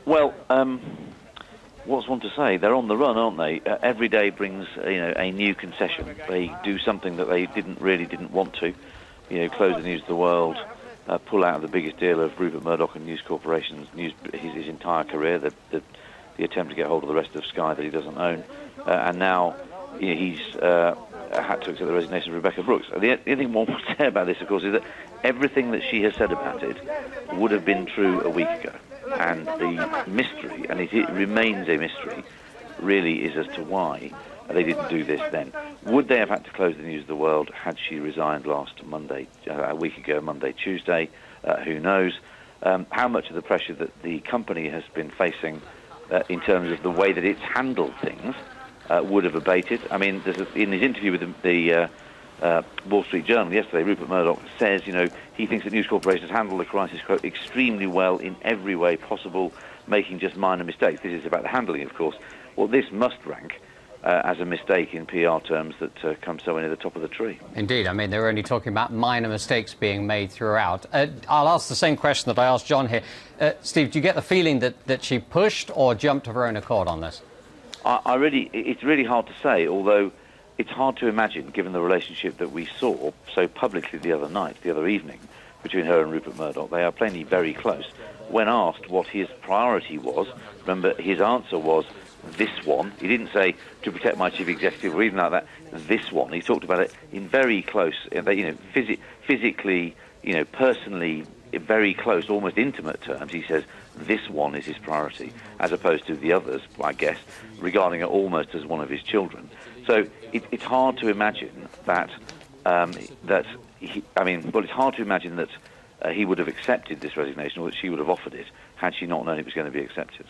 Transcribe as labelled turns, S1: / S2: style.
S1: Well, what's one to say? They're on the run, aren't they? Every day brings a new concession. They do something that they didn't want to. Close the News of the World, pull out of the biggest deal of Rupert Murdoch and News Corporation's his entire career, the attempt to get hold of the rest of Sky that he doesn't own, and now he's had to accept the resignation of Rebekah Brooks. And the only thing one would say about this, of course, is that everything that she has said about it would have been true a week ago. And the mystery, and it remains a mystery, really is as to why they didn't do this then. Would they have had to close the News of the World had she resigned last Monday, a week ago, Monday, Tuesday? Who knows? How much of the pressure that the company has been facing in terms of the way that it's handled things would have abated? I mean, in his interview with the Wall Street Journal yesterday, Rupert Murdoch says, he thinks that News Corporation has handled the crisis, quote, extremely well in every way possible, making just minor mistakes. This is about the handling, of course. Well, this must rank as a mistake in PR terms that comes so near the top of the tree.
S2: Indeed. I mean, they're only talking about minor mistakes being made throughout. I'll ask the same question that I asked John here. Steve, do you get the feeling that she pushed or jumped of her own accord on this?
S1: It's really hard to say, although it's hard to imagine, given the relationship that we saw so publicly the other evening, between her and Rupert Murdoch. They are plainly very close. When asked what his priority was, remember, his answer was this one. He didn't say to protect my chief executive or even like that, this one. He talked about it in very close, physically, personally, very close, almost intimate terms. He says this one is his priority, as opposed to the others, I guess, regarding it almost as one of his children. So it's hard to imagine that it's hard to imagine that he would have accepted this resignation, or that she would have offered it, had she not known it was going to be accepted.